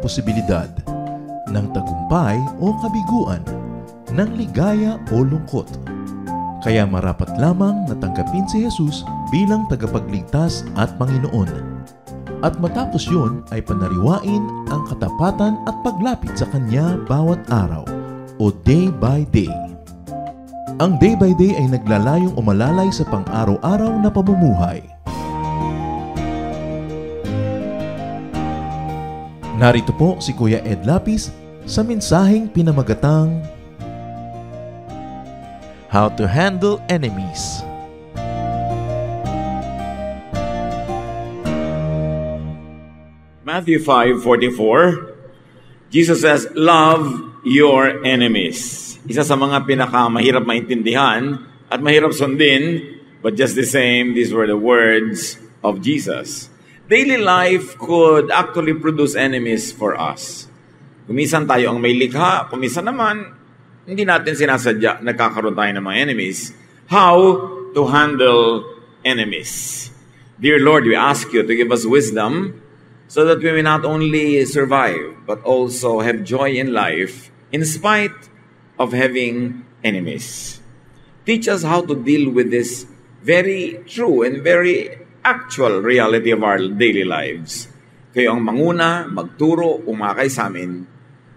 posibilidad ng tagumpay o kabiguan, ng ligaya o lungkot. Kaya marapat lamang na tanggapin si Jesus bilang tagapagligtas at Panginoon. At matapos yun ay panariwain ang katapatan at paglapit sa Kanya bawat araw o day by day. Ang day by day ay naglalayong umalalay sa pang-araw-araw na pamumuhay. Narito po si Kuya Ed Lapis sa mensaheng pinamagatang How to Handle Enemies. Matthew 5:44, Jesus says, love your enemies. Isa sa mga pinakamahirap maintindihan at mahirap sundin, but just the same, these were the words of Jesus. Daily life could actually produce enemies for us. Kumisan tayo ang may likha, kumisan naman, hindi natin sinasadya, nagkakaroon tayo ng mga enemies. How to handle enemies? Dear Lord, we ask you to give us wisdom so that we may not only survive, but also have joy in life in spite of having enemies. Teach us how to deal with this very true and very actual reality of our daily lives. Kayo ang manguna, magturo, umakay sa amin.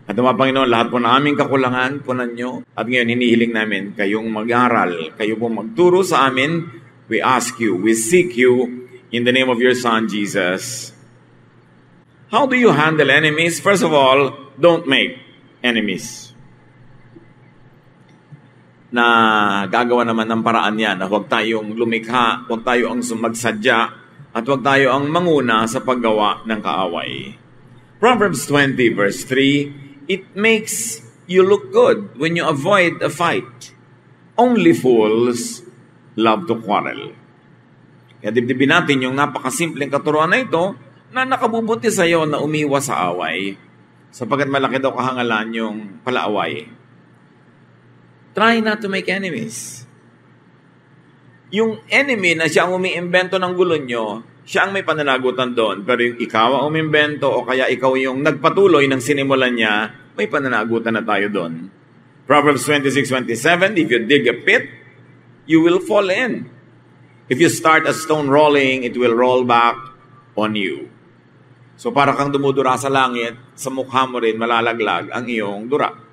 At mga Panginoon, lahat po na aming kakulangan, punan nyo. At ngayon, hinihiling namin kayong mag-aral, kayo po magturo sa amin. We ask you, we seek you in the name of your Son, Jesus. How do you handle enemies? First of all, don't make enemies. Na gagawa naman ng paraan yan na huwag tayong lumikha, huwag tayo ang magsadya, at huwag tayo ang manguna sa paggawa ng kaaway. Proverbs 20 verse 3, it makes you look good when you avoid a fight. Only fools love to quarrel. Kaya dibdibin natin yung napakasimpleng katuruan na ito na nakabubuti sa iyo na umiwas sa away, sapagkat malaki daw kahangalan yung palaaway. Try not to make enemies. Yung enemy na siya ang umiimbento ng gulo nyo, siya ang may pananagutan doon. Pero yung ikaw ang umiimbento o kaya ikaw yung nagpatuloy ng sinimulan niya, may pananagutan na tayo doon. Proverbs 26:27, if you dig a pit, you will fall in. If you start a stone rolling, it will roll back on you. So para kang dumudura sa langit, sa mukha mo rin malalaglag ang iyong dura.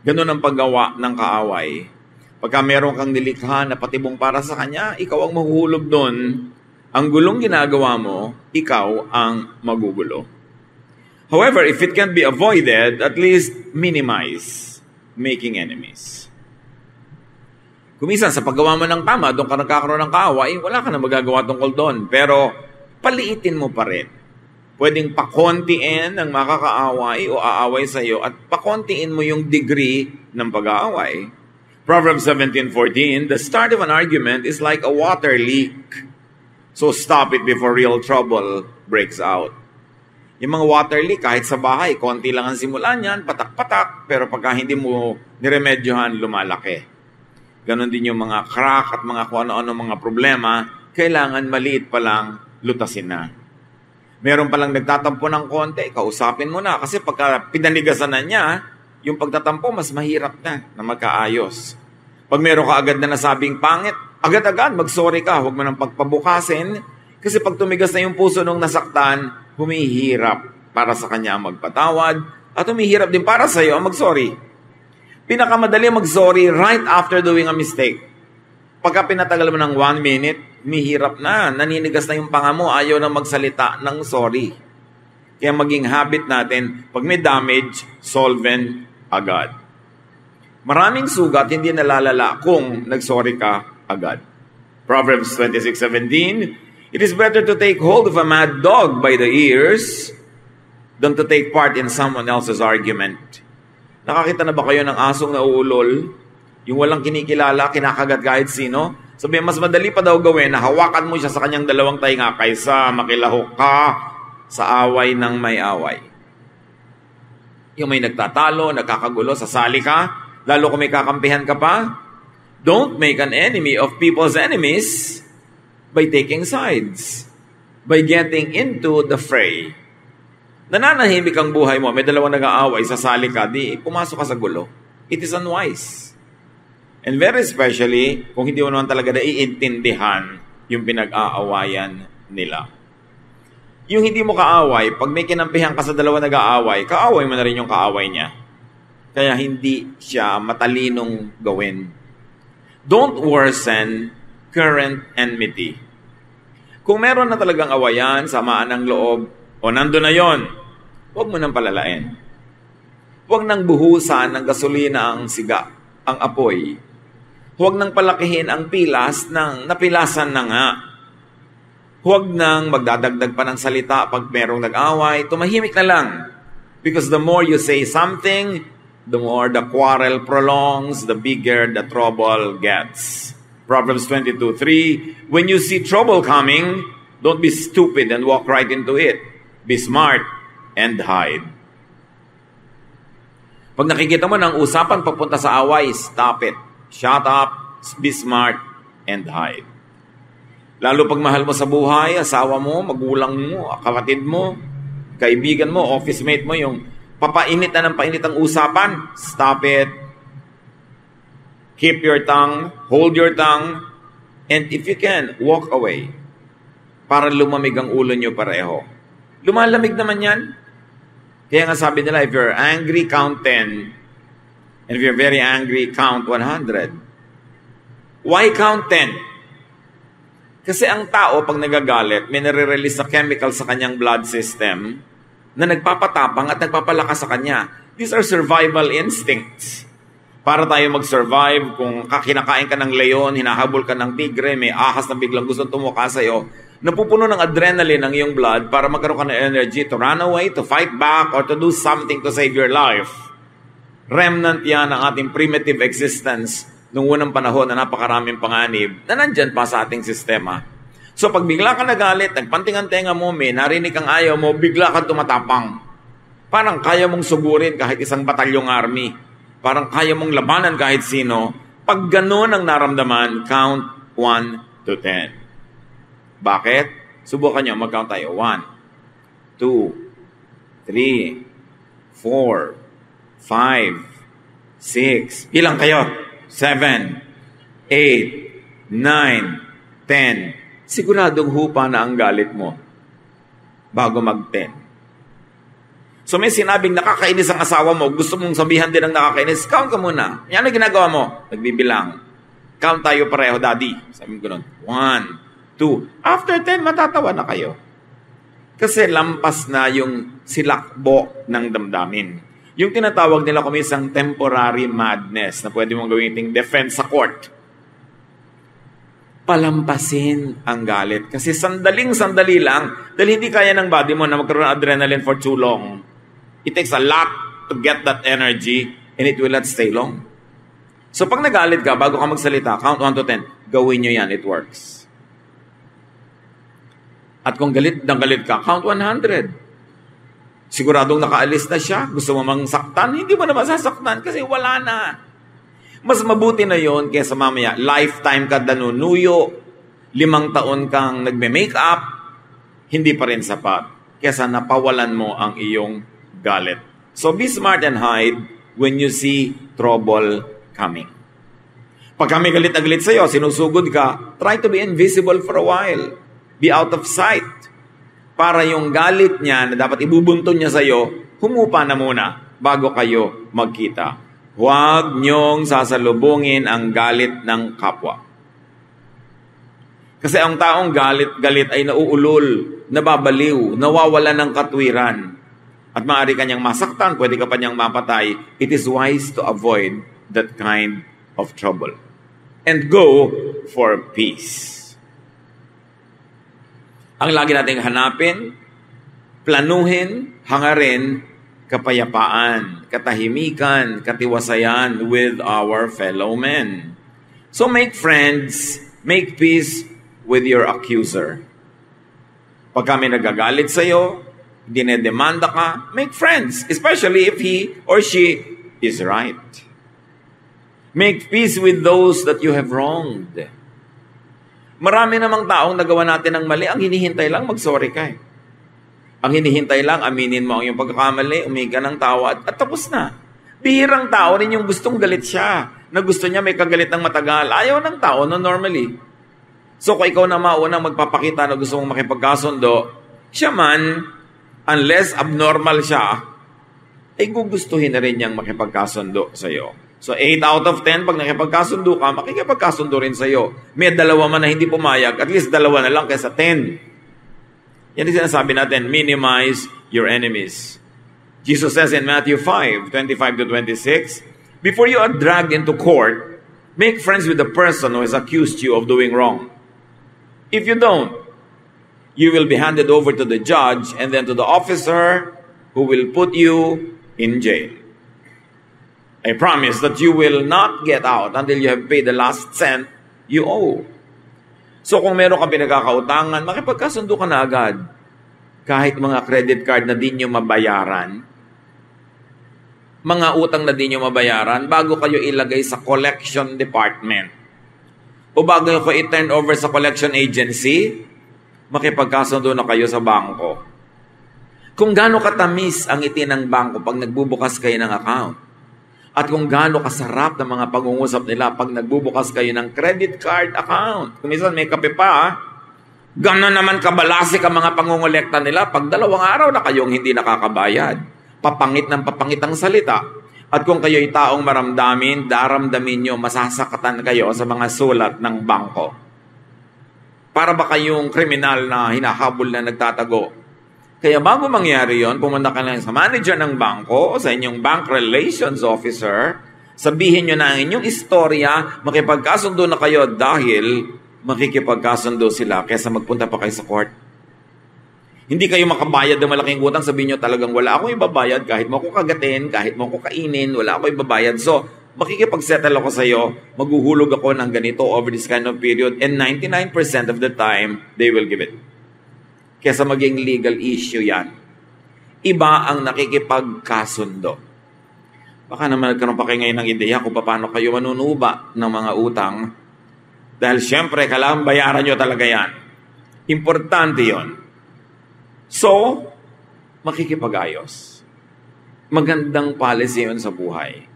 Ganun ang paggawa ng kaaway. Pagka meron kang nilikha na patibong para sa kanya, ikaw ang mahuhulog doon. Ang gulong ginagawa mo, ikaw ang magugulo. However, if it can be avoided, at least minimize making enemies. Kumisan, sa paggawa mo ng tama, doon ka nagkakaroon ng kaaway, wala ka na magagawa tungkol doon. Pero paliitin mo pa rin. Pwedeng pakontiin ang makakaaway o aaway sa iyo at pakontiin mo yung degree ng pag-aaway. Proverbs 17:14, the start of an argument is like a water leak. So stop it before real trouble breaks out. Yung mga water leak, kahit sa bahay, konti lang ang simulan yan, patak-patak, pero pagka hindi mo niremedyohan, lumalaki. Ganon din yung mga crack at mga kung ano-ano mga problema, kailangan maliit pa lang, lutasin na. Meron palang nagtatampo ng konti, kausapin mo na. Kasi pagka pinanigasan na niya, yung pagtatampo mas mahirap na magkaayos. Pag meron ka agad na nasabing pangit, agad-agad mag-sorry ka. Huwag mo nang pagpabukasin. Kasi pag tumigas na yung puso nung nasaktan, humihirap para sa kanya ang magpatawad. At humihirap din para sa iyo ang mag-sorry. Pinakamadali mag-sorry right after doing a mistake. Pagka pinatagal mo ng 1 minute, mihirap na. Naninigas na yung panga mo, ayaw na magsalita ng sorry. Kaya maging habit natin, pag may damage, solvent agad. Maraming sugat hindi nalalala kung nagsorry ka agad. Proverbs 26:17, it is better to take hold of a mad dog by the ears than to take part in someone else's argument. Nakakita na ba kayo ng asong nauulol? Yung walang kinikilala, kinakagat kahit sino? Sabi, mas madali pa daw gawin na hawakan mo siya sa kanyang dalawang tainga kaysa makilahok ka sa away ng may away. Yung may nagtatalo, nagkakagulo, sasali ka, lalo kung may kakampihan ka pa. Don't make an enemy of people's enemies by taking sides, by getting into the fray. Nananahimik ang buhay mo, may dalawang nag-aaway, sasali ka, di pumasok ka sa gulo. It is unwise. And very especially, kung hindi mo naman talaga naiintindihan yung pinag-aawayan nila. Yung hindi mo kaaway, pag may kinampihan ka sa dalawa nag-aaway, kaaway mo na rin yung kaaway niya. Kaya hindi siya matalinong gawin. Don't worsen current enmity. Kung meron na talagang awayan, samaan ng loob, o nando na yon, huwag mo nang palalain. Huwag nang buhusan ng gasolina ang siga, ang apoy. Huwag nang palakihin ang pilas ng napilasan na nga. Huwag nang magdadagdag pa ng salita pag merong nag-away. Tumahimik na lang. Because the more you say something, the more the quarrel prolongs, the bigger the trouble gets. Proverbs 22:3, when you see trouble coming, don't be stupid and walk right into it. Be smart and hide. Pag nakikita mo ng usapan papunta sa away, stop it. Shut up, be smart, and hide. Lalo pag mahal mo sa buhay, asawa mo, magulang mo, kapatid mo, kaibigan mo, office mate mo, yung papainit na ng painit ang usapan, stop it. Keep your tongue, hold your tongue, and if you can, walk away. Para lumamig ang ulo nyo pareho. Lumalamig naman yan. Kaya nga sabi nila, if you're angry, count 10. And if you're very angry, count 100. Why count 10? Kasi ang tao, pag nagagalit, may nare-release na chemical sa kanyang blood system na nagpapatapang at nagpapalakas sa kanya. These are survival instincts. Para tayo mag-survive, kung kinakain ka ng leon, hinahabol ka ng tigre, may ahas na biglang gustong tumuka sa'yo, napupuno ng adrenaline ang iyong blood para magkaroon ka ng energy to run away, to fight back, or to do something to save your life. Remnant yan ng ating primitive existence noong unang panahon na napakaraming panganib na nandyan pa sa ating sistema. So pag bigla ka nagalit, nagpanting ang tenga mo, may narinig kang ayaw mo, bigla kang tumatapang. Parang kaya mong sugurin kahit isang batalyong army. Parang kaya mong labanan kahit sino. Pag gano'n ang naramdaman, count 1 to 10. Bakit? Subukan nyo, mag-count tayo. 1, 2, 3, 4, 5, 6. Ilang kayo? 7, 8, 9, 10. Siguradong hupa na ang galit mo bago mag-10. So may sinabing nakakainis ang asawa mo, gusto mong sabihan din ang nakakainis, count ka muna. Yan ang ginagawa mo. Nagbibilang. Count tayo pareho, daddy. Sabi ko nun, 1, 2. After 10, matatawa na kayo. Kasi lampas na yung silakbo ng damdamin. Yung tinatawag nila kumisang temporary madness na pwede mong gawin iting defense sa court. Palampasin ang galit. Kasi sandaling-sandali lang dahil hindi kaya ng body mo na magkaroon ng adrenaline for too long. It takes a lot to get that energy and it will not stay long. So pag nagalit ka, bago ka magsalita, count 1 to 10, gawin nyo yan, it works. At kung galit na galit ka, count 100. Siguradong nakaalis na siya. Gusto mo mang saktan? Hindi mo na masasaktan kasi wala na. Mas mabuti na yon kaysa mamaya, lifetime ka danunuyo, 5 taon kang nagme-makeup, hindi pa rin sapat. Kaysa napawalan mo ang iyong galit. So be smart and hide when you see trouble coming. Pag kami galit na galit sa'yo, sinusugod ka, try to be invisible for a while. Be out of sight. Para yung galit niya na dapat ibubunton niya sa'yo, humupa na muna bago kayo magkita. Huwag niyong sasalubungin ang galit ng kapwa. Kasi ang taong galit ay nauulol, nababaliw, nawawala ng katwiran. At maaari kanyang masaktan, pwede ka pa niyang mapatay. It is wise to avoid that kind of trouble. And go for peace. Ang lagi nating hanapin, planuhin, hangarin, kapayapaan, katahimikan, katiwasayan with our fellow men. So make friends, make peace with your accuser. Pag kami nagagalit sa'yo, dinedemanda ka, make friends, especially if he or she is right. Make peace with those that you have wronged. Marami namang taong nagawa natin ng mali, ang hinihintay lang mag-sorry ka. Ang hinihintay lang, aminin mo ang iyong pagkakamali, umihi ka ng tawa at tapos na. Bihirang tao rin yung gustong galit siya, na gusto niya may kagalit ng matagal. Ayaw ng tao no normally. So kung ikaw na maunang magpapakita na gusto mong makipagkasundo, siya man, unless abnormal siya, ay gugustuhin na rin niyang makipagkasundo sa iyo. So 8 out of 10, pag nakipagkasundo ka, makikipagkasundo rin sa iyo. May dalawa man na hindi pumayag, at least dalawa na lang kaysa 10. Yan yung sinasabi natin, minimize your enemies. Jesus says in Matthew 5:25-26, before you are dragged into court, make friends with the person who has accused you of doing wrong. If you don't, you will be handed over to the judge and then to the officer who will put you in jail. I promise that you will not get out until you have paid the last cent you owe. So kung meron kang pinagkakautangan, makipagkasundo ka na agad. Kahit mga credit card na di nyo mabayaran, mga utang na di nyo mabayaran, bago kayo ilagay sa collection department, o bago kayo i-turn over sa collection agency, makipagkasundo na kayo sa bangko. Kung gaano katamis ang ngiti ng bangko pag nagbubukas kayo ng account, at kung gaano kasarap ng mga pag-uusap nila pag nagbubukas kayo ng credit card account. Kung minsan may kape pa, gano'n naman kabalasik ang mga pangungulekta nila pag 2 araw na kayong hindi nakakabayad. Papangit ng papangit ang salita. At kung kayo'y taong maramdamin, daramdamin nyo, masasakatan kayo sa mga sulat ng bangko. Para ba kayong kriminal na hinahabol na nagtatago? Kaya bago mangyari yon, pumunta ka lang sa manager ng bangko o sa inyong bank relations officer, sabihin nyo na ang inyong istorya, makipagkasundo na kayo dahil makikipagkasundo sila kaysa magpunta pa kayo sa court. Hindi kayo makabayad ng malaking utang, sabihin nyo talagang wala akong ibabayad, kahit mo ko kagatin, kahit mo ko kainin, wala akong ibabayad. So, makikipagsettle ako sa iyo, maghuhulog ako ng ganito over this kind of period, and 99% of the time, they will give it. Kesa maging legal issue yan. Iba ang nakikipagkasundo. Baka naman nagkaroon pa kayo ngayon ng ideya kung paano kayo manunuba ng mga utang. Dahil siyempre, kailangan bayaran nyo talaga yan. Importante yon. So, makikipag-ayos. Magandang policy yun sa buhay.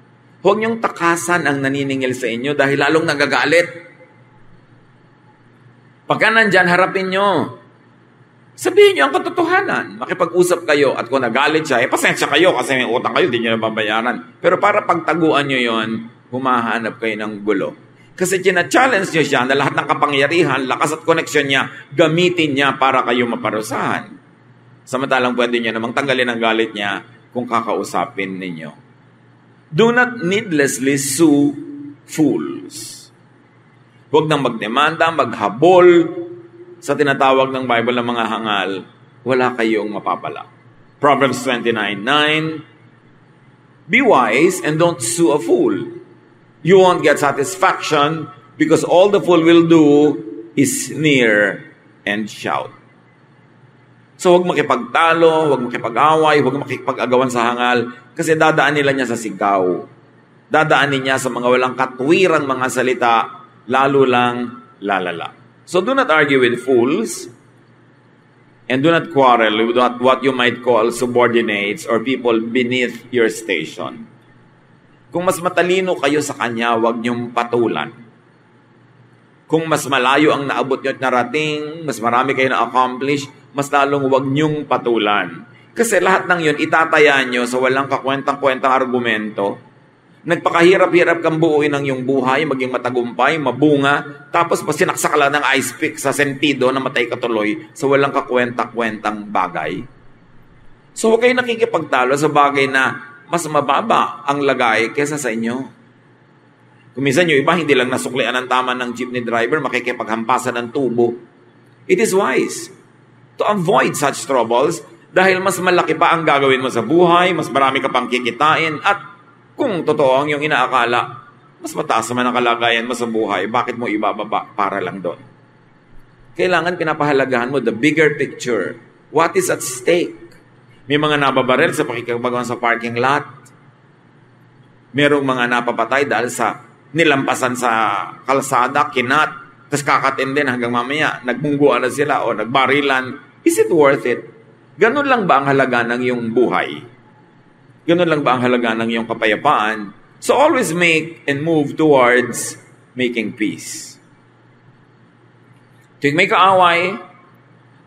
Huwag niyong takasan ang naniningil sa inyo dahil lalong nagagalit. Pagka nandyan, harapin nyo. Sabihin niyo ang katotohanan. Makipag-usap kayo at kung nagalit siya, pasensya kayo kasi may utang kayo, hindi niyo nababayaran. Pero para pagtaguan niyo yon, humahanap kayo ng gulo. Kasi challenge niyo siya na lahat ng kapangyarihan, lakas at koneksyon niya, gamitin niya para kayo maparusahan. Samantalang pwede niyo namang tanggalin ang galit niya kung kakausapin ninyo. Do not needlessly sue fools. Huwag nang magdemanda, maghabol, sa tinatawag ng Bible ng mga hangal, wala kayong mapapala. Proverbs 29:9, be wise and don't sue a fool. You won't get satisfaction because all the fool will do is sneer and shout. So huwag makipagtalo, huwag makipag-away, huwag makipag-agawan sa hangal kasi dadaan nila niya sa sigaw. Dadaanin niya sa mga walang katwirang mga salita, lalo lang lalala. So do not argue with fools and do not quarrel with what you might call subordinates or people beneath your station. Kung mas matalino kayo sa kanya, huwag niyong patulan. Kung mas malayo ang naabot niyo at narating, mas marami kayo na-accomplish, mas lalong huwag niyong patulan. Kasi lahat ng yun, itataya niyo sa walang kakwentang-kwentang argumento. Nagpakahirap-hirap kang buuin ang iyong buhay, maging matagumpay, mabunga, tapos sinaksak ka lang ng ice pick sa sentido na matay ka tuloy sa walang kakwenta-kwentang bagay. So huwag kayo nakikipagtalo sa bagay na mas mababa ang lagay kesa sa inyo. Kung minsan yung iba, hindi lang nasuklian ang tama ng jeepney driver, makikipaghampasan ng tubo. It is wise to avoid such troubles dahil mas malaki pa ang gagawin mo sa buhay, mas marami ka pang kikitain, at kung totoo ang iyong inaakala, mas mataas naman ang kalagayan mo sa buhay, bakit mo ibababa para lang doon? Kailangan pinapahalagahan mo the bigger picture. What is at stake? May mga nababarel sa pakikipagawan sa parking lot. Merong mga napapatay dahil sa nilampasan sa kalsada, kinat, tapos kakatin din hanggang mamaya, nagbungguan na sila o nagbarilan. Is it worth it? Ganun lang ba ang halaga ng iyong buhay? Ganun lang ba ang halaga ng iyong kapayapaan? So always make and move towards making peace. Tuwing may kaaway,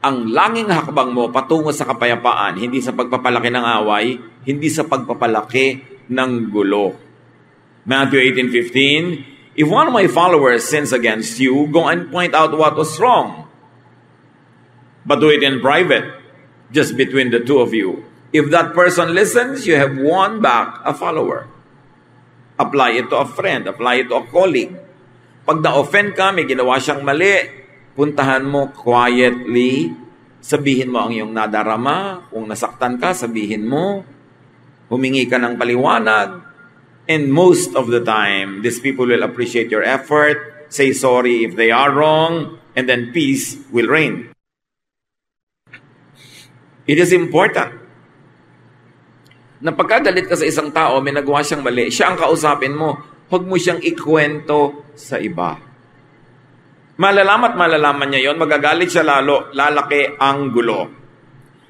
ang langing hakbang mo patungo sa kapayapaan, hindi sa pagpapalaki ng away, hindi sa pagpapalaki ng gulo. Matthew 18:15, if one of my followers sins against you, go and point out what was wrong. But do it in private, just between the two of you. If that person listens, you have won back a follower. Apply it to a friend, apply it to a colleague. Pag na-offend ka, may ginawa siyang mali, puntahan mo quietly, sabihin mo ang iyong nadarama, kung nasaktan ka, sabihin mo, humingi ka ng paliwanag, and most of the time, these people will appreciate your effort, say sorry if they are wrong, and then peace will reign. It is important na pagkagalit ka sa isang tao, may nagawa siyang mali, siya ang kausapin mo, huwag mo siyang ikwento sa iba. Malalaman niya yon, magagalit siya lalo, lalaki ang gulo.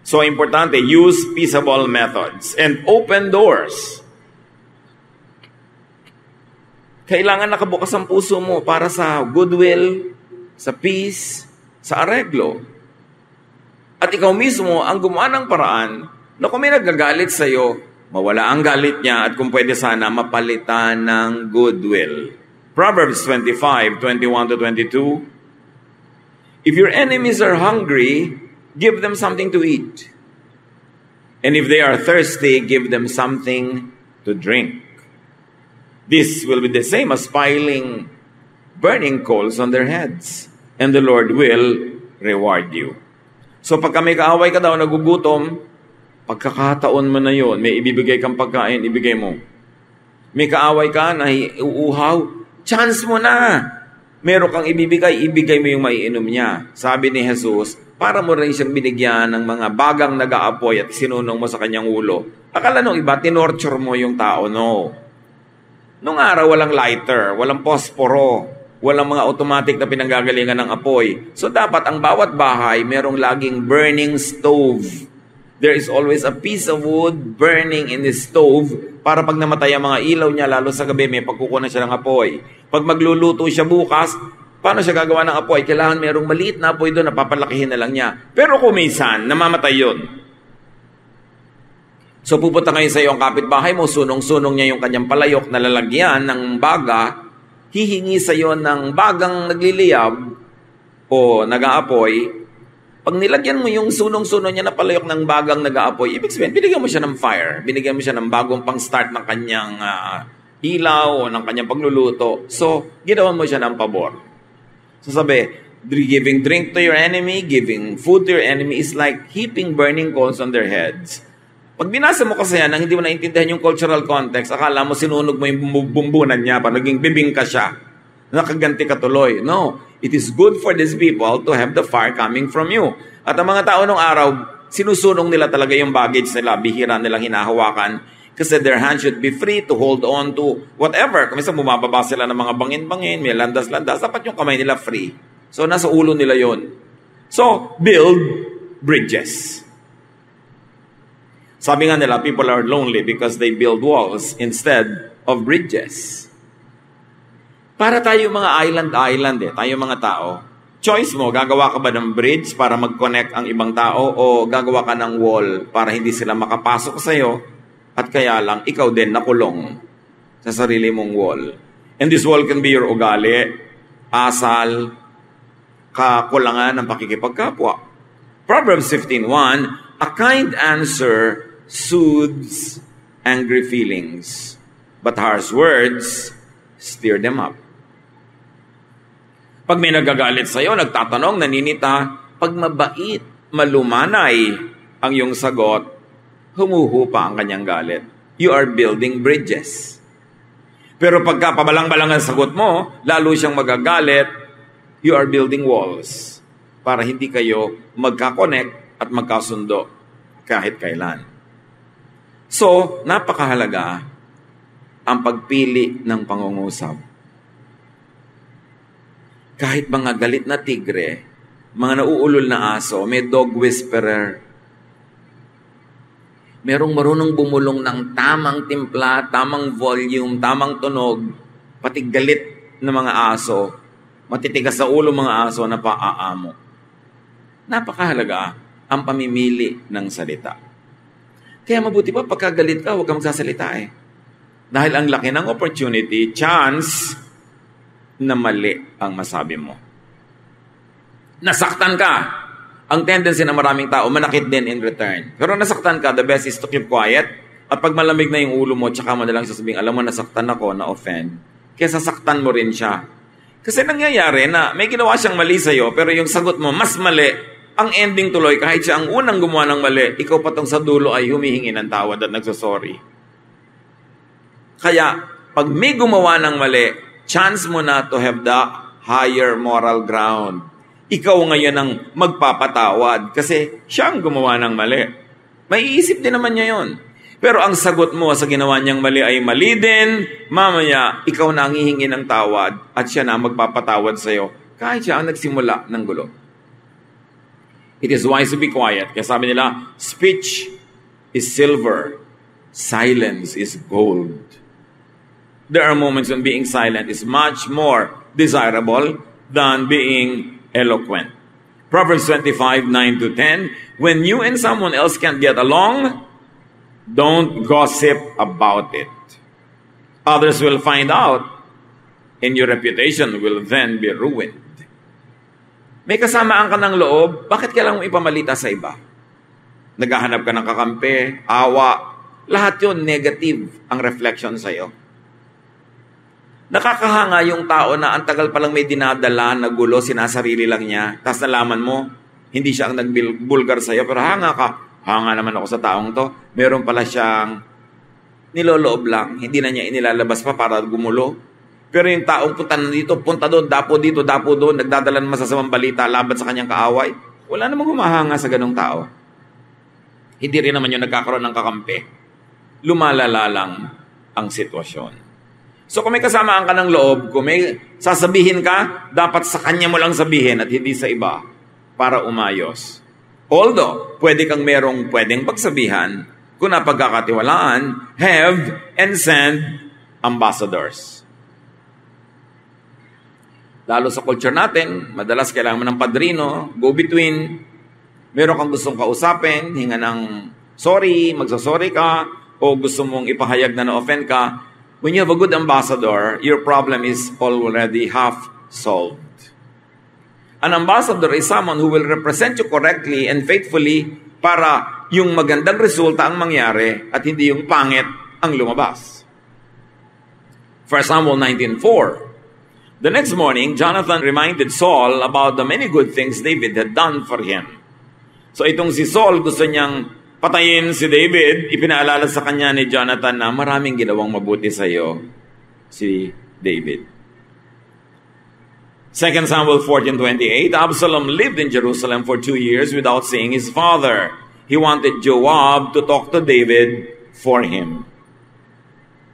So, importante, use peaceable methods and open doors. Kailangan nakabukas ang puso mo para sa goodwill, sa peace, sa areglo. At ikaw mismo ang gumawa ng paraan na kung may nagagalit sa'yo, mawala ang galit niya at kung pwede sana mapalitan ng goodwill. Proverbs 25:21-22. If your enemies are hungry, give them something to eat. And if they are thirsty, give them something to drink. This will be the same as piling burning coals on their heads, and the Lord will reward you. So pagka may kaaway ka daw, nagugutom, pagkakataon mo na yon, may ibibigay kang pagkain, ibigay mo. May kaaway ka na uuhaw, chance mo na. Meron kang ibibigay, ibigay mo yung maiinom niya. Sabi ni Jesus, para mo rin siyang binigyan ng mga bagang nag-aapoy at sinunong mo sa kanyang ulo. Akala nung iba, tinorture mo yung tao. No. Nung araw, walang lighter, walang posporo, walang mga automatic na pinanggagalingan ng apoy. So dapat ang bawat bahay, merong laging burning stove. There is always a piece of wood burning in the stove para pag namatay ang mga ilaw niya, lalo sa gabi, may pagkukunan siya ng apoy. Pag magluluto siya bukas, paano siya gagawa ng apoy? Kailangan merong maliit na apoy doon, napapalakihin na lang niya. Pero kuminsan, namamatay yun. So pupunta ngayon sa iyo ang kapitbahay mo, sunong-sunong niya yung kanyang palayok na lalagyan ng baga, hihingi sa iyo ng bagang nagliliyab o nag-aapoy. Pag nilagyan mo yung sunong-sunong niya na palayok ng bagang nag-aapoy, ibig sabihin, binigyan mo siya ng fire, binigyan mo siya ng bagong pang-start ng kanyang ilaw o ng kanyang pagluluto. So, ginawan mo siya ng pabor. So sabi, giving drink to your enemy, giving food to your enemy is like heaping burning coals on their heads. Pag binasa mo kasi yan, nang hindi mo naintindihan yung cultural context, akala mo sinunog mo yung bumbunan niya, parang naging bibingka siya. Nakaganti ka tuloy. No. It is good for these people to have the fire coming from you. At ang mga tao nung araw, sinusunong nila talaga yung baggage nila, bihira nilang hinahawakan kasi their hands should be free to hold on to whatever. Kung minsan bumababa sila ng mga bangin-bangin, may landas-landas, dapat yung kamay nila free. So nasa ulo nila yon. So, build bridges. Sabi nga nila, people are lonely because they build walls instead of bridges. Para tayo mga island tayo mga tao. Choice mo, gagawa ka ba ng bridge para mag-connect ang ibang tao o gagawa ka ng wall para hindi sila makapasok sa'yo at kaya lang ikaw din nakulong sa sarili mong wall. And this wall can be your ugali, asal, kakulangan ng pakikipagkapwa. Proverbs 15:1, a kind answer soothes angry feelings, but harsh words stir them up. Pag may nagagalit sa'yo, nagtatanong, naninita, pag mabait, malumanay ang iyong sagot, humuhupa ang kanyang galit. You are building bridges. Pero pagka pabalang-balang ang sagot mo, lalo siyang magagalit, you are building walls para hindi kayo magka-connect at magkasundo kahit kailan. So, napakahalaga ang pagpili ng pangungusap. Kahit mga galit na tigre, mga nauulol na aso, may dog whisperer. Merong marunong bumulong ng tamang timpla, tamang volume, tamang tunog, pati galit ng mga aso, matitigas sa ulo mga aso na paaamo. Napakahalaga ang pamimili ng salita. Kaya mabuti pa pagkagalit ka, huwag kang magsasalita eh. Dahil ang laki ng opportunity, chance, na mali ang masabi mo. Nasaktan ka. Ang tendency ng maraming tao, manakit din in return. Pero nasaktan ka, the best is to keep quiet. At pag malamig na yung ulo mo, tsaka mo nalang sasabihin, alam mo, nasaktan ako, na-offend. Kaya sasaktan mo rin siya. Kasi nangyayari na may ginawa siyang mali sa'yo, pero yung sagot mo, mas mali. Ang ending tuloy, kahit siya ang unang gumawa ng mali, ikaw patong sa dulo ay humihingi ng tawad at nagsasorry. Kaya, pag may gumawa ng mali, chance mo na to have the higher moral ground. Ikaw ngayon ang magpapatawad kasi siya ang gumawa ng mali. May iisip din naman niya yun. Pero ang sagot mo sa ginawa niyang mali ay mali din, mamaya ikaw na ang hihingi ng tawad at siya na magpapatawad sa'yo kahit siya ang nagsimula ng gulo. It is wise to be quiet. Kaya sabi nila, speech is silver, silence is gold. There are moments when being silent is much more desirable than being eloquent. Proverbs 25, 9-10, when you and someone else can't get along, don't gossip about it. Others will find out, and your reputation will then be ruined. May kasamaan ka ng loob, bakit kailangan mo ipamalita sa iba? Naghahanap ka ng kakampi, awa, lahat yun negative ang reflection sa'yo. Nakakahanga yung tao na ang tagal palang may dinadala na gulo, sinasarili lang niya. Tapos nalaman mo, hindi siya ang nagbulgar sa'yo, pero hanga ka. Hanga naman ako sa taong to. Meron pala siyang niloloob lang. Hindi na niya inilalabas pa para gumulo. Pero yung taong punta na dito, punta doon, dapo dito, dapo doon, nagdadala ng masasamang balita laban sa kanyang kaaway. Wala namang humahanga sa ganong tao. Hindi rin naman yung nagkakaroon ng kakampi. Lumalala lang ang sitwasyon. So kung may kasamaan ka ng loob, kung may sasabihin ka, dapat sa kanya mo lang sabihin at hindi sa iba para umayos. Although, pwede kang pwedeng pagsabihan, kung napagkakatiwalaan, have and send ambassadors. Lalo sa culture natin, madalas kailangan mo ng padrino, go-between, meron kang gustong kausapin, hinga ng sorry, magsasorry ka, o gusto mong ipahayag na na-offend ka. When you have a good ambassador, your problem is already half solved. An ambassador is someone who will represent you correctly and faithfully para yung magandang resulta ang mangyari at hindi yung pangit ang lumabas. 1 Samuel 19:4. The next morning, Jonathan reminded Saul about the many good things David had done for him. So itong si Saul, gusto niyang patayin si David, ipinaalala sa kanya ni Jonathan na maraming ginawang mabuti sa iyo si David. 2 Samuel 14:28, Absalom lived in Jerusalem for 2 years without seeing his father. He wanted Joab to talk to David for him.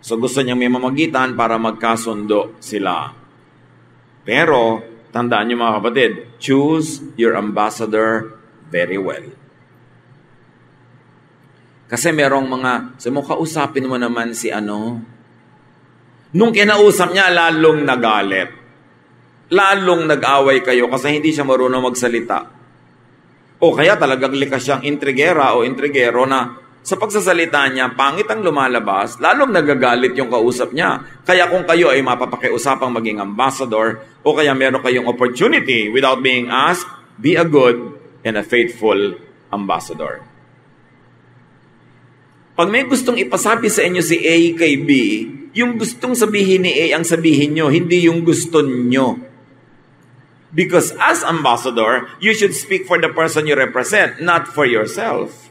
So gusto niyang may mamagitan para magkasundo sila. Pero, tandaan niyo mga kapatid, choose your ambassador very well. Kasi merong kausapin mo naman si ano. Nung kinausap niya, lalong nagalit. Lalong nag-away kayo kasi hindi siya marunong magsalita. O kaya talagang likas siyang intrigera o intrigero na sa pagsasalita niya, pangit ang lumalabas, lalong nagagalit yung kausap niya. Kaya kung kayo ay mapapakiusapang maging ambassador o kaya meron kayong opportunity without being asked, be a good and a faithful ambassador. Pag may gustong ipasabi sa inyo si A kay B, yung gustong sabihin ni A ang sabihin nyo, hindi yung gusto nyo. Because as ambassador, you should speak for the person you represent, not for yourself.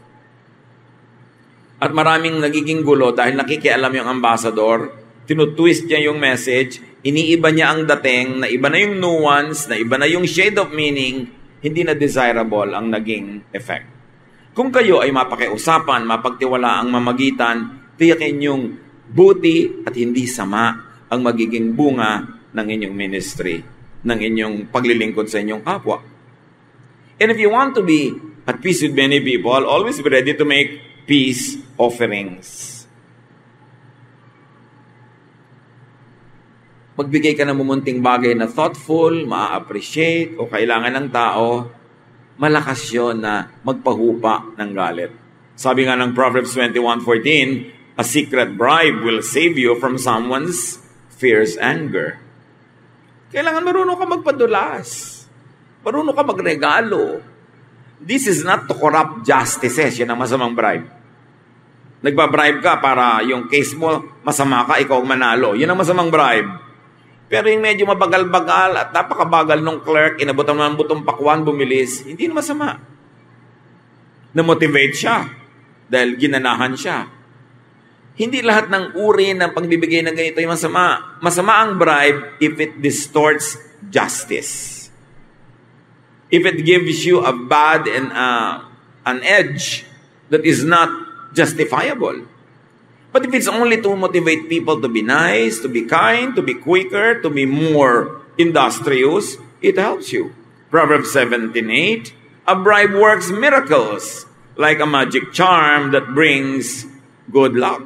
At maraming nagiging gulo dahil nakikialam yung ambassador, tinutwist niya yung message, iniiba niya ang dating, na iba na yung nuance, na iba na yung shade of meaning, hindi na desirable ang naging effect. Kung kayo ay mapakiusapan, mapagtiwala ang mamagitan, tiyakin yung buti at hindi sama ang magiging bunga ng inyong ministry, ng inyong paglilingkod sa inyong kapwa. And if you want to be at peace with many people, always be ready to make peace offerings. Magbigay ka ng mumunting bagay na thoughtful, ma-appreciate, o kailangan ng tao, malakas yun na magpahupa ng galit. Sabi nga ng Proverbs 21:14, a secret bribe will save you from someone's fierce anger. Kailangan marunong ka magpadulas. Marunong ka magregalo. This is not to corrupt justices. Yan ang masamang bribe. Nagbabribe ka para yung case mo, masama ka, ikaw ang manalo. Yan ang masamang bribe. Pero yung medyo mabagal-bagal at napakabagal ng clerk, inabutan mo ng butong pakwan, bumilis, hindi na masama. Na-motivate siya dahil ginanahan siya. Hindi lahat ng uri ng pagbibigay ng ganito yung masama. Masama ang bribe if it distorts justice. If it gives you a bad and an edge that is not justifiable. But if it's only to motivate people to be nice, to be kind, to be quicker, to be more industrious, it helps you. Proverbs 17:8, a bribe works miracles like a magic charm that brings good luck.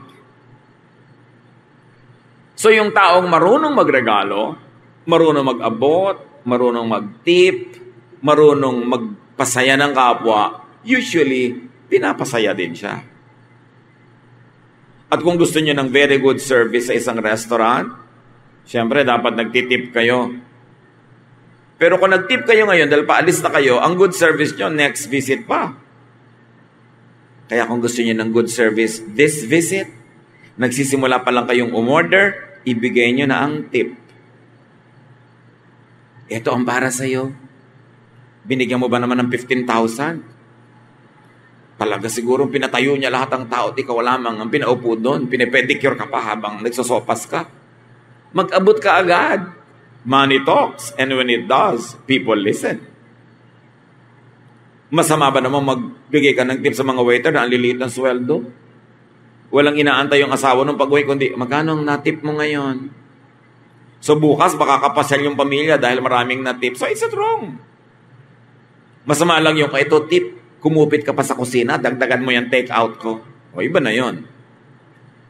So yung taong marunong magregalo, marunong mag-abot, marunong mag-tip, marunong magpasaya ng kapwa, usually pinapasaya din siya. At kung gusto niyo ng very good service sa isang restaurant, siyempre dapat nagtitip kayo. Pero kung nagtip kayo ngayon dahil paalis na kayo, ang good service niyo next visit pa. Kaya kung gusto niyo ng good service this visit, nagsisimula pa lang kayong umorder, ibigay niyo na ang tip. Ito ang para sa iyo. Binigyan mo ba naman ng 15,000? Talaga siguro pinatayo niya lahat ng tao at ikaw lamang ang pinaupo doon. Pinipedicure ka pa habang nagsosopas ka. Mag-abot ka agad. Money talks, and when it does, people listen. Masama ba naman magbigay ka ng tip sa mga waiter na ang liliit ng sweldo? Walang inaantay yung asawa ng pag-uwi, kundi magkano ang natip mo ngayon? So bukas baka kapasal yung pamilya dahil maraming natip. So it's not wrong. Masama lang yung ito tip. Kumupit ka pa sa kusina, dagdagan mo yung take out ko. O iba na yon.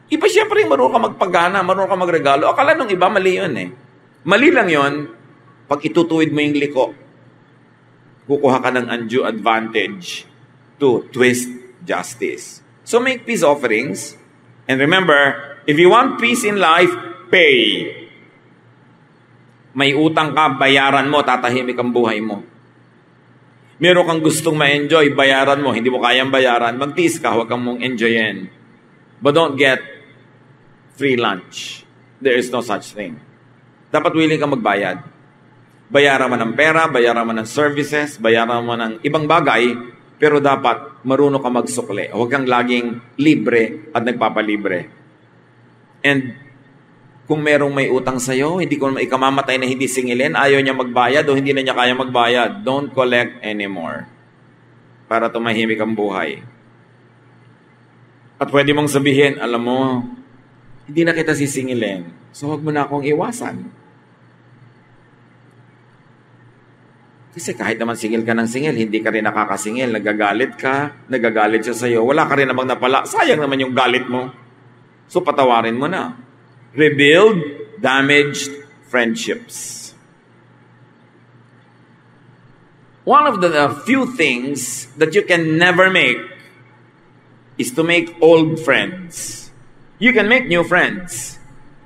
Iba siyempre yung marunong ka magpagana, marunong ka magregalo. Akala nung iba, mali yun eh. Mali lang yon pag itutuwid mo yung liko. Kukuha ka ng undue advantage to twist justice. So make peace offerings. And remember, if you want peace in life, pay. May utang ka, bayaran mo, tatahimik ang buhay mo. Meron kang gustong ma-enjoy, bayaran mo. Hindi mo kayang bayaran, magtiis ka, huwag kang mong enjoyin. But don't get free lunch. There is no such thing. Dapat willing kang magbayad. Bayaran mo ng pera, bayaran mo ng services, bayaran mo ng ibang bagay, pero dapat marunong ka magsukli. Huwag kang laging libre at nagpapalibre. And kung merong may utang sa'yo, hindi ko ikamamatay na hindi singilin, ayaw niya magbayad o hindi na niya kaya magbayad, don't collect anymore para tumahimik ang buhay. At pwede mong sabihin, alam mo, hindi na kita sisingilin, so huwag mo na akong iwasan. Kasi kahit naman singil ka ng singil, hindi ka rin nakakasingil, nagagalit siya sa'yo, wala ka rin namang napala, sayang naman yung galit mo. So patawarin mo na. Rebuild damaged friendships. One of the few things that you can never make is to make old friends. You can make new friends,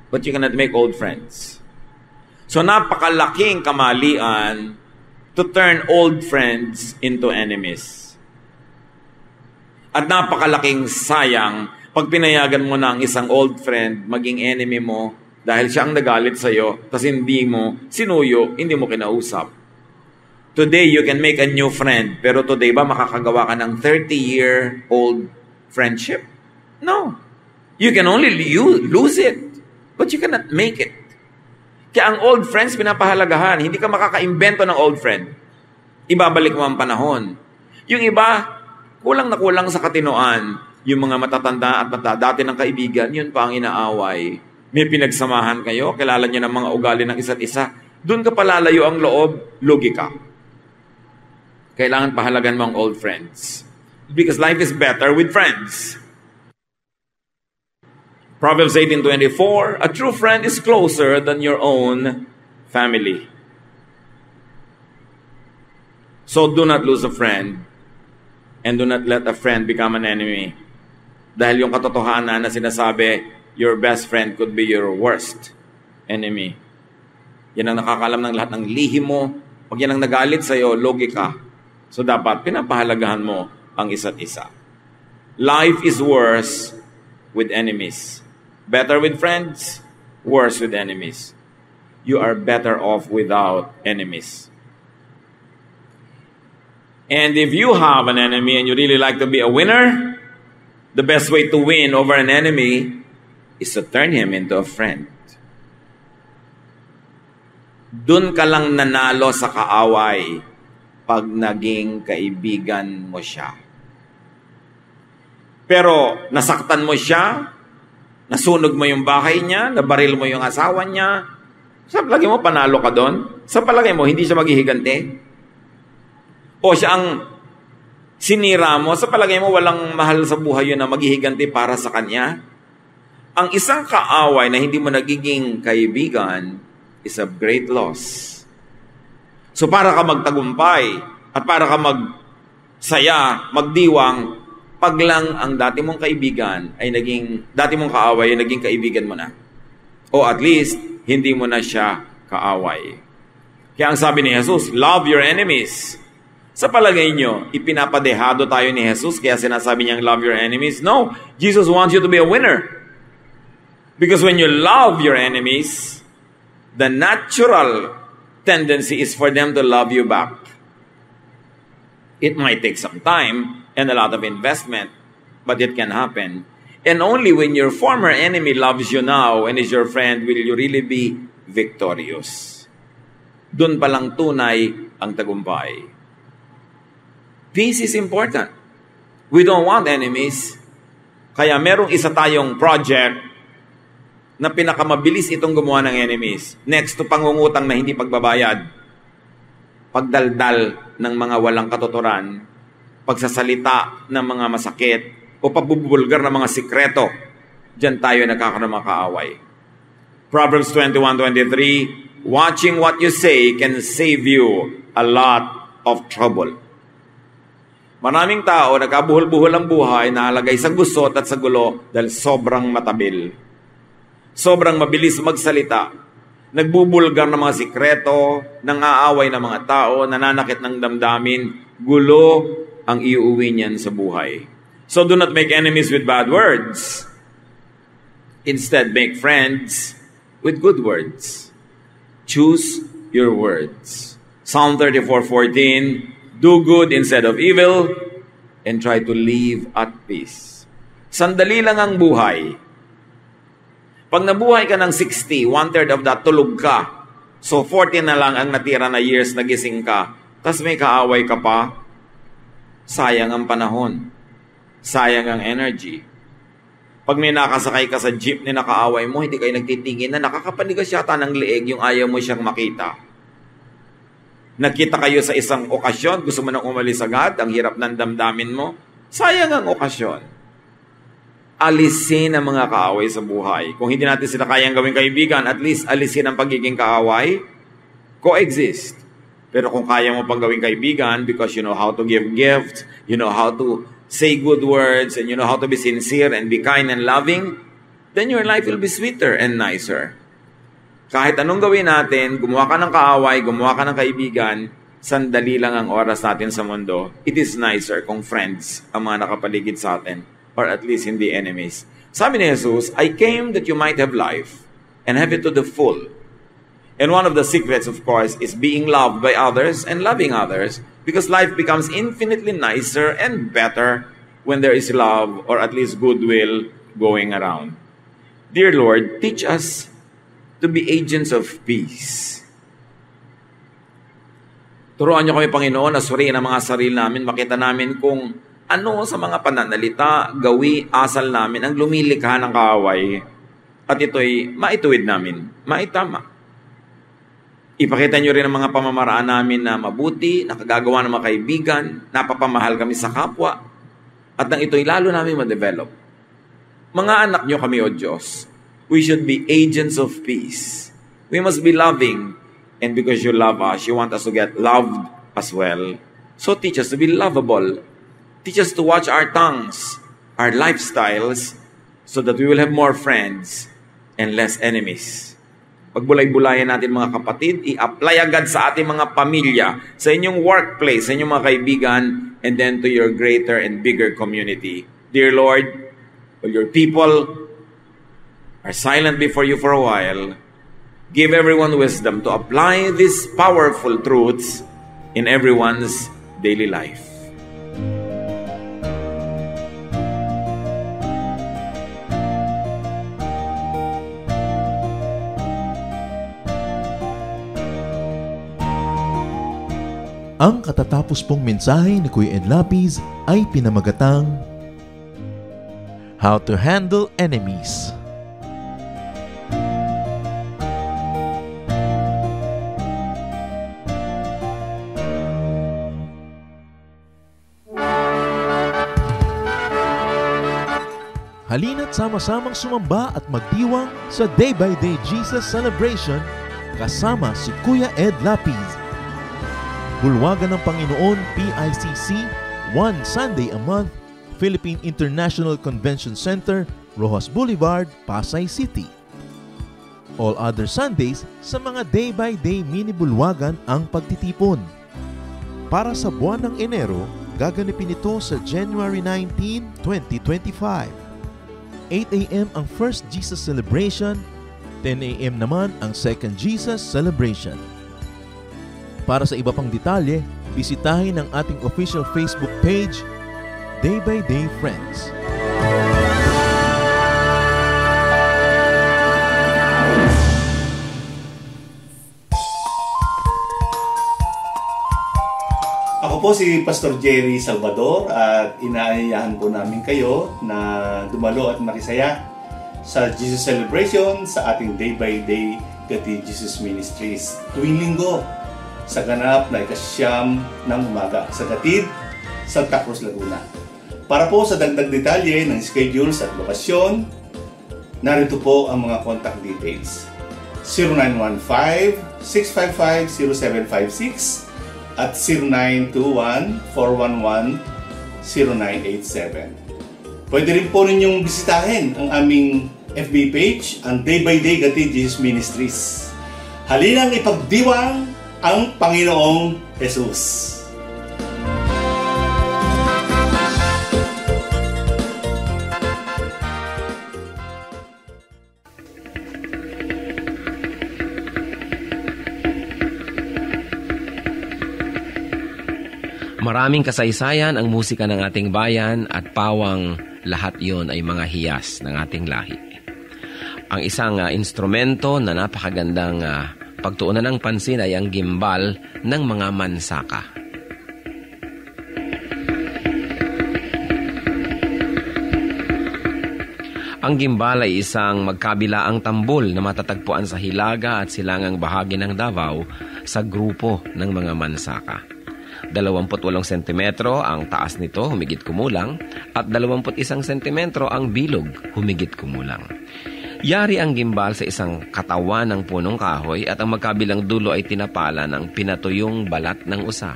but you cannot make old friends. So napakalaking kamalian to turn old friends into enemies. At napakalaking sayang pag pinayagan mo na ang isang old friend maging enemy mo dahil siya ang nagalit sa'yo, tapos hindi mo sinuyo, hindi mo kinausap. Today, you can make a new friend, pero today ba makakagawa ka ng 30-year-old friendship? No. You can only lose it, but you cannot make it. Kaya ang old friends pinapahalagahan. Hindi ka makaka-invento ng old friend. Ibabalik mo ang panahon. Yung iba, kulang na kulang sa katinoan. Yung mga matatanda at matadati ng kaibigan, yun pa ang inaaway. May pinagsamahan kayo, kilala niyo ng mga ugali ng isa't isa. Doon ka palalayo ang loob, lugi ka. Kailangan pahalagan mo ang old friends. Because life is better with friends. Proverbs 18:24, a true friend is closer than your own family. So do not lose a friend and do not let a friend become an enemy. Dahil yung katotohanan na sinasabi, your best friend could be your worst enemy. Yan ang nakakalam ng lahat ng lihim mo. Pag yan ang nagalit sa'yo, logi ka. So dapat pinapahalagahan mo ang isa't isa. Life is worse with enemies. Better with friends, worse with enemies. You are better off without enemies. And if you have an enemy and you really like to be a winner, the best way to win over an enemy is to turn him into a friend. Dun ka lang nanalo sa kaaway pag naging kaibigan mo siya. Pero nasaktan mo siya, nasunog mo yung bahay niya, nabaril mo yung asawa niya, sa palagay mo panalo ka doon? Sa palagay mo hindi siya maghihiganti? O siya ang sinira mo, sa palagay mo walang mahal sa buhay yun na maghihiganti para sa kanya? Ang isang kaaway na hindi mo nagiging kaibigan is a great loss. So para ka magtagumpay at para ka magsaya, magdiwang, pag lang ang dati mong kaibigan ay dati mong kaaway ay naging kaibigan mo na. O at least, hindi mo na siya kaaway. Kaya ang sabi ni Jesus, love your enemies. Sa palagay nyo, ipinapadehado tayo ni Jesus kaya sinasabi niyang love your enemies? No, Jesus wants you to be a winner. Because when you love your enemies, the natural tendency is for them to love you back. It might take some time and a lot of investment, but it can happen. And only when your former enemy loves you now and is your friend will you really be victorious. Doon palang tunay ang tagumpay. Peace is important. We don't want enemies. Kaya merong isa tayong project na pinakamabilis itong gumawa ng enemies. Next to pangungutang na hindi pagbabayad. Pagdaldal ng mga walang katuturan. Pagsasalita ng mga masakit. O pagbubulgar ng mga sikreto. Diyan tayo nagkakaroon ng mga kaaway. Proverbs 21:23, watching what you say can save you a lot of trouble. Maraming tao nagkabuhol-buhol ang buhay, nahalagay sa gusot at sa gulo dahil sobrang matabil. Sobrang mabilis magsalita. Nagbubulgar ng mga sikreto, nang-aaway ng mga tao, nananakit ng damdamin, gulo ang iuwi niyan sa buhay. So do not make enemies with bad words. Instead, make friends with good words. Choose your words. Psalm 34:14, do good instead of evil, and try to live at peace. Sandali lang ang buhay. Pag nabuhay ka ng 60, 1/3 of that, tulog ka. So 40 na lang ang natira na years na gising ka. Tapos may kaaway ka pa. Sayang ang panahon. Sayang ang energy. Pag may nakasakay ka sa jeep na nakaaway mo, hindi kayo nagtitingin na nakakapanigas yata ng leeg yung ayaw mo siyang makita. Nagkita kayo sa isang okasyon, gusto mo nang umalis agad, ang hirap ng damdamin mo, sayang ang okasyon. Alisin ang mga kaaway sa buhay. Kung hindi natin sila kayang gawing kaibigan, at least alisin ang pagiging kaaway, coexist. Pero kung kaya mo pang gawing kaibigan, because you know how to give gifts, you know how to say good words, and you know how to be sincere and be kind and loving, then your life will be sweeter and nicer. Kahit anong gawin natin, gumawa ka ng kaaway, gumawa ka ng kaibigan, sandali lang ang oras natin sa mundo. It is nicer kung friends ang mga nakapaligid sa atin, or at least hindi enemies. Sabi ni Jesus, I came that you might have life and have it to the full. And one of the secrets, of course, is being loved by others and loving others, because life becomes infinitely nicer and better when there is love or at least goodwill going around. Dear Lord, teach us to be agents of peace. Turuan niyo kami, Panginoon, na suriin ang mga sarili namin, makita namin kung ano sa mga pananalita, gawi, asal namin ang lumilikha ng kaaway. At ito'y maituwid namin, maitama. Ipakita niyo rin ang mga pamamaraan namin na mabuti, nakagagawa ng mga kaibigan, napapamahal kami sa kapwa, at nang ito'y lalo namin ma-develop. Mga anak nyo kami, O Diyos. We should be agents of peace. We must be loving. And because you love us, you want us to get loved as well. So teach us to be lovable. Teach us to watch our tongues, our lifestyles, so that we will have more friends and less enemies. Pagbulay-bulayan natin mga kapatid, i-apply agad sa ating mga pamilya, sa inyong workplace, sa inyong mga kaibigan, and then to your greater and bigger community. Dear Lord, while your people are silent before you for a while, give everyone wisdom to apply these powerful truths in everyone's daily life. Ang katatapos pong mensahe ni Kuya Ed Lapiz ay pinamagatang How to Handle Enemies. Halina't sama-samang sumamba at magdiwang sa Day by Day Jesus Celebration kasama si Kuya Ed Lapiz. Bulwagan ng Panginoon PICC, one Sunday a month, Philippine International Convention Center, Rojas Boulevard, Pasay City. All other Sundays sa mga day-by-day mini-bulwagan ang pagtitipon. Para sa buwan ng Enero, gaganapin ito sa January 19, 2025. 8 a.m. ang First Jesus Celebration, 10 a.m. naman ang Second Jesus Celebration. Para sa iba pang detalye, bisitahin ang ating official Facebook page, Day by Day Friends. Ako po si Pastor Jerry Salvador at inaayahan po namin kayo na dumalo at makisaya sa Jesus Celebration sa ating Day by Day Gati Jesus Ministries tuwing linggo sa ganap na ikasyam ng umaga sa Gatid, Santa Cruz, Laguna. Para po sa dagdag detalye ng schedules at lokasyon, narito po ang mga contact details. 0915-655-0756 at 0921-411-0987. Pwede rin po ninyong bisitahin ang aming FB page, ang Day by Day Gatid Jesus Ministries. Halinang ipagdiwang ang Panginoong Jesus. Maraming kasaysayan ang musika ng ating bayan at pawang lahat yon ay mga hiyas ng ating lahi. Ang isang instrumento na napakagandang pagtuunan ng pansin ay ang gimbal ng mga mansaka. Ang gimbal ay isang magkabilaang tambol na matatagpuan sa hilaga at silangang bahagi ng Davao sa grupo ng mga mansaka. 28 sentimetro ang taas nito, humigit kumulang, at 21 sentimetro ang bilog, humigit kumulang. Yari ang gimbal sa isang katawan ng punong kahoy at ang magkabilang dulo ay tinapala ng pinatuyong balat ng usa.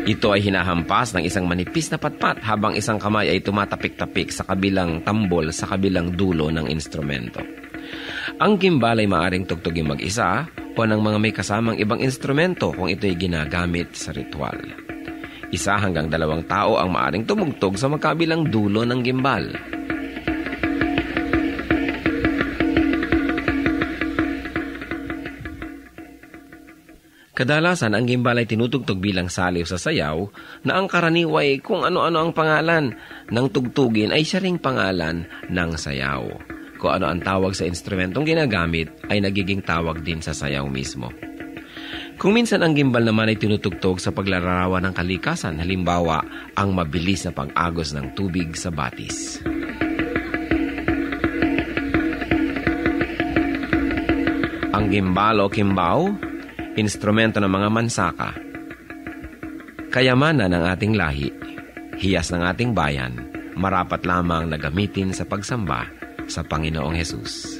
Ito ay hinahampas ng isang manipis na patpat habang isang kamay ay tumatapik-tapik sa kabilang tambol sa kabilang dulo ng instrumento. Ang gimbal ay maaring tugtugin mag-isa o ng mga may kasamang ibang instrumento kung ito ay ginagamit sa ritual. 1 hanggang 2 tao ang maaring tumugtog sa magkabilang dulo ng gimbal. Kadalasan, ang gimbal ay tinutugtog bilang saliw sa sayaw na ang karaniway kung ano-ano ang pangalan ng tugtugin ay siya ring pangalan ng sayaw. Kung ano ang tawag sa instrumentong ginagamit ay nagiging tawag din sa sayaw mismo. Kung minsan ang gimbal naman ay tinutugtog sa paglalarawan ng kalikasan, halimbawa ang mabilis na pag-agos ng tubig sa batis. Ang gimbal o kimbao, instrumento ng mga mansaka. Kayamanan ng ating lahi. hiyas ng ating bayan, marapat lamang na gamitin sa pagsamba sa Panginoong Hesus.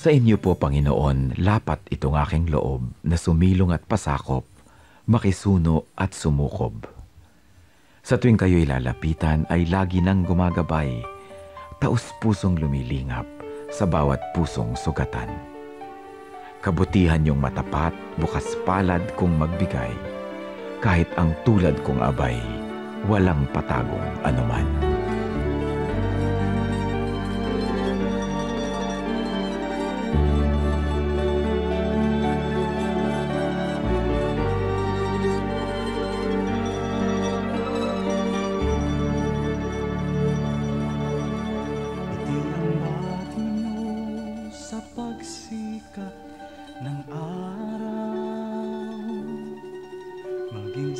Sa inyo po, Panginoon, lapat itong aking loob na sumilong at pasakop, makisuno at sumukob. Sa tuwing kayo'y lalapitan ay lagi nang gumagabay, taus-pusong lumilingap sa bawat pusong sugatan. Kabutihan niyong matapat, bukas palad kung magbigay, kahit ang tulad kong abay, walang patagong anuman.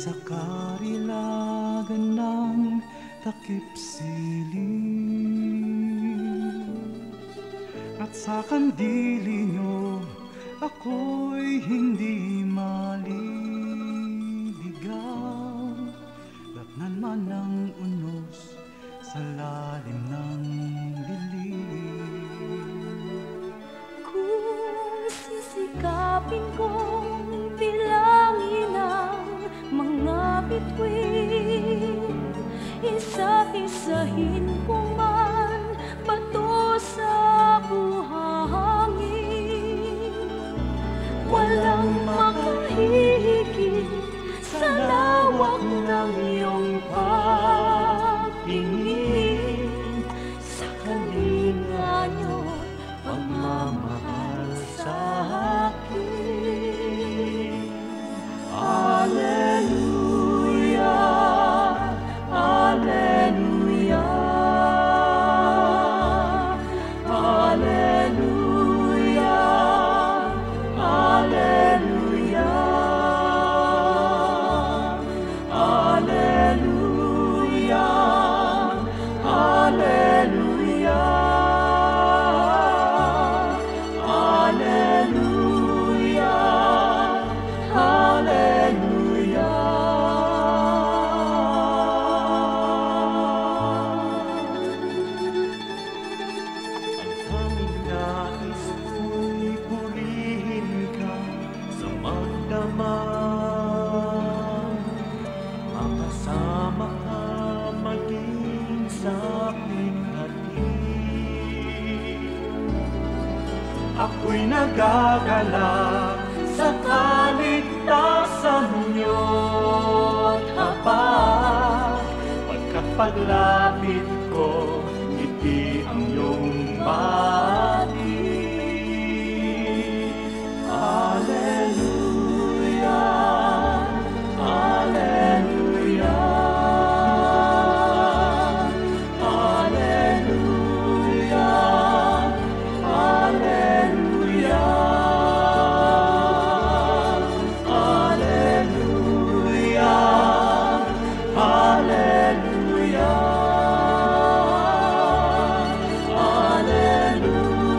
sa karilagan ng takip siling. At sa kandili nyo ako'y hindi maliligaw. Datnan man ang unos sa lalim ng dilim. Kung sisikapin kong bilangin ang mga bituin, isa-isahin kong man bato sa buhangin, walang makahihigit sa lawak ng iyong pagtingin, sa kalinga niyo pagmamahal sa akin. Alleluia, Alleluia, Alleluia, Alleluia, Alleluia, Alleluia, Alleluia, Ang aming nais ko'y purihin ka sa magdamag, makasama ka maging sa pighatin. Ako'y nagagalak sa kaligtasan niyo't habag, pagkat paglapit ko, ngiti ang iyong bati. Alleluia, Alleluia, Alleluia, Alleluia, Alleluia, Alleluia, Alleluia.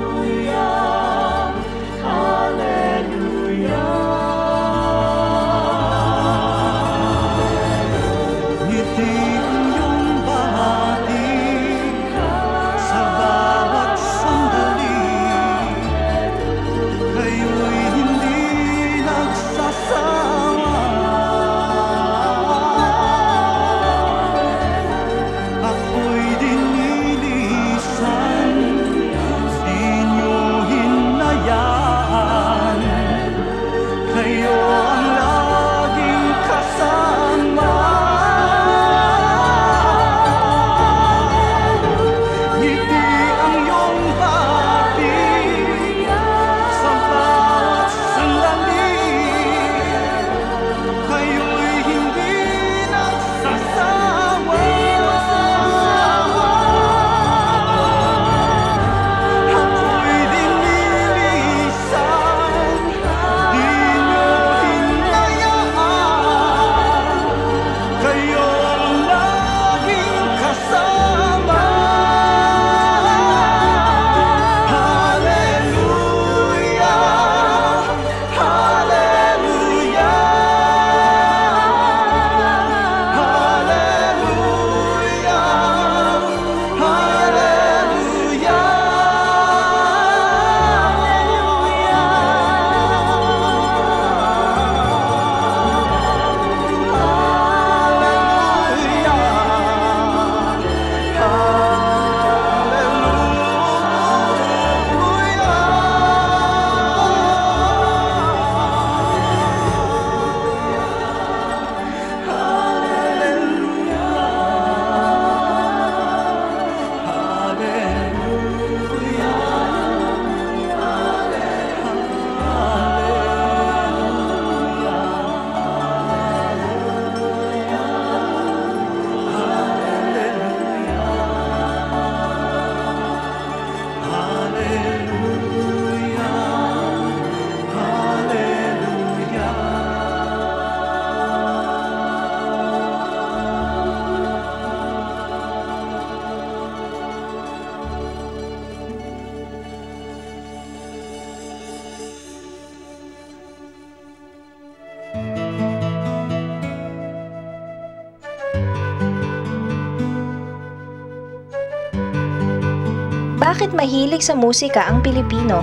Bakit mahilig sa musika ang Pilipino?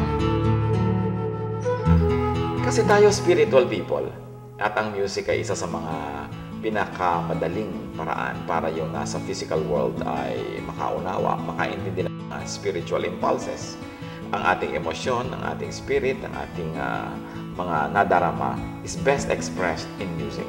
Kasi tayo spiritual people at ang music ay isa sa mga pinakamadaling paraan para yung nasa physical world ay makaunawa, makaintindi ng mga spiritual impulses. Ang ating emosyon, ang ating spirit, ang ating mga nadarama is best expressed in music.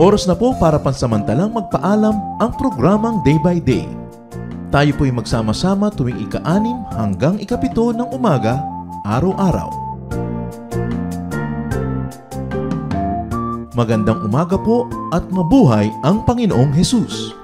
Oras na po para pansamantalang magpaalam ang programang Day by Day. Tayo po'y magsama-sama tuwing ika-6 hanggang ika-7 ng umaga, araw-araw. Magandang umaga po at mabuhay ang Panginoong Hesus!